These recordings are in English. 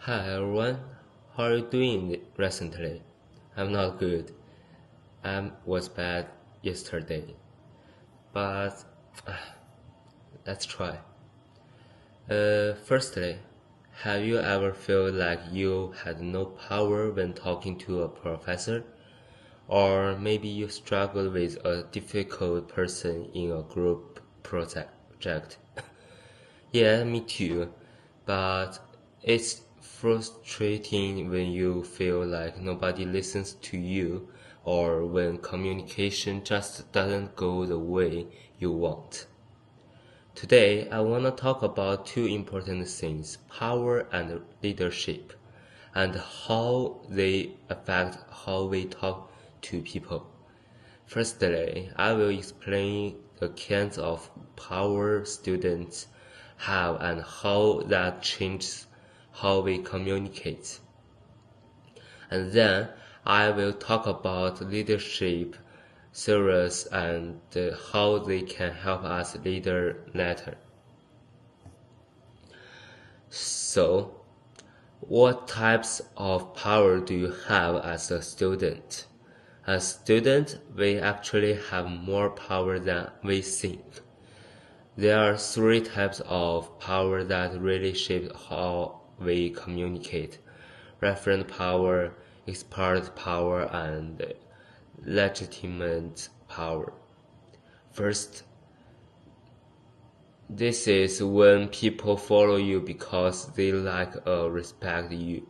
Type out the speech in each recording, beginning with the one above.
Hi everyone, how are you doing recently? I'm not good. I was bad yesterday, but let's try. Firstly, have you ever felt like you had no power when talking to a professor? Or maybe you struggled with a difficult person in a group project? Yeah, me too. But it's frustrating when you feel like nobody listens to you or when communication just doesn't go the way you want. Today, I want to talk about two important things, power and leadership, and how they affect how we talk to people. Firstly, I will explain the kinds of power students have and how that changes how we communicate. And then I will talk about leadership theories and how they can help us leader later. So, what types of power do you have as a student? As student, we actually have more power than we think. There are three types of power that really shape how we communicate: referent power, expert power, and legitimate power. First, this is when people follow you because they like or respect you,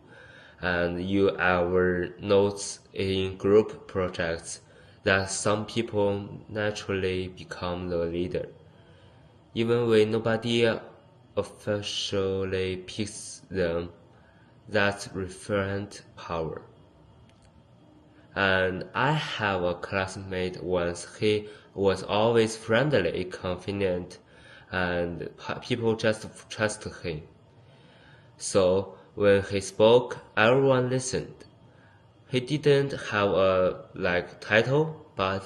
and you ever notice in group projects that some people naturally become the leader, even when nobody officially picks them. That's referent power. And I have a classmate once. He was always friendly, confident, and people just trusted him. So when he spoke, everyone listened. He didn't have a title, but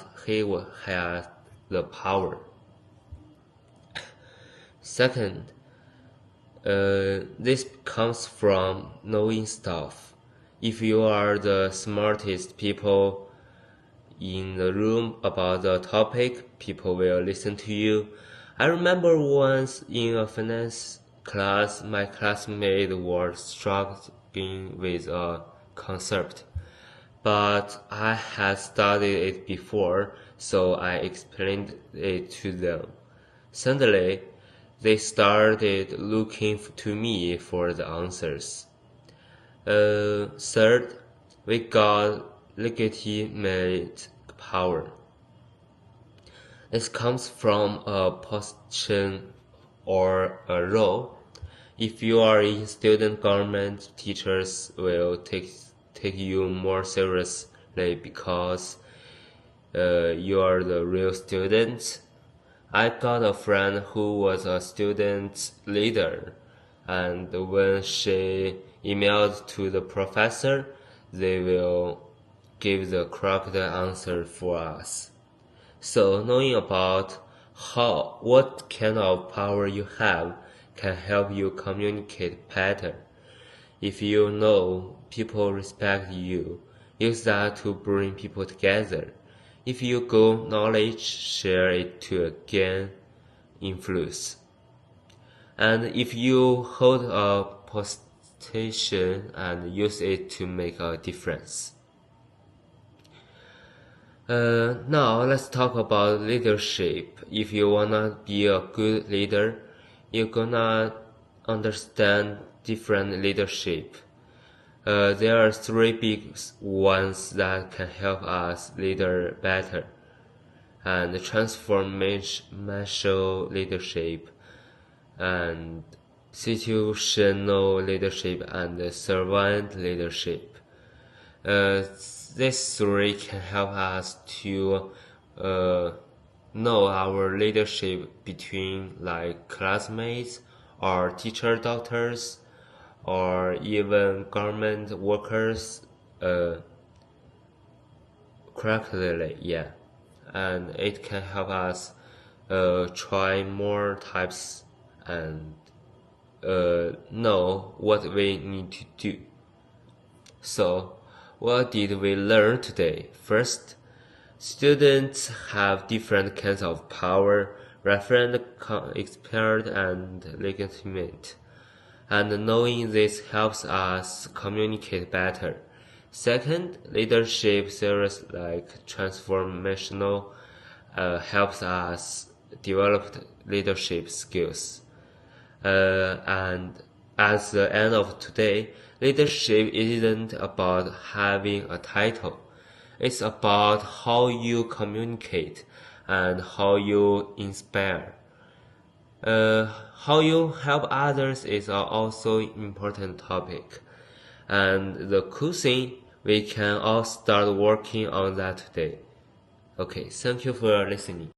had the power. Second, this comes from knowing stuff. If you are the smartest people in the room about the topic, people will listen to you. I remember once in a finance class, my classmate was struggling with a concept, but I had studied it before, so I explained it to them. Suddenly, they started looking to me for the answers. Third, we got legitimate power. This comes from a position or a role. If you are in student government, teachers will take you more seriously because you are the real student. I got a friend who was a student leader, and when she emailed to the professor, they will give the correct answer for us. So knowing about what kind of power you have can help you communicate better. If you know people respect you, use that to bring people together. If you go knowledge, share it to gain influence. And if you hold a position and use it to make a difference. Now let's talk about leadership. If you wanna be a good leader, you're gonna understand different leadership. There are three big ones that can help us leader better. And transformational leadership, and situational leadership, and servant leadership. These three can help us to know our leadership between classmates or teacher doctors or even government workers correctly, yeah. And it can help us try more types and know what we need to do. So, what did we learn today? First, students have different kinds of power, referent, expert, and legitimate. And knowing this helps us communicate better. Second, leadership theories like transformational helps us develop leadership skills. And at the end of today, leadership isn't about having a title. It's about how you communicate and how you inspire. How you help others is also important topic. And the cool thing, we can all start working on that today. Okay, thank you for listening.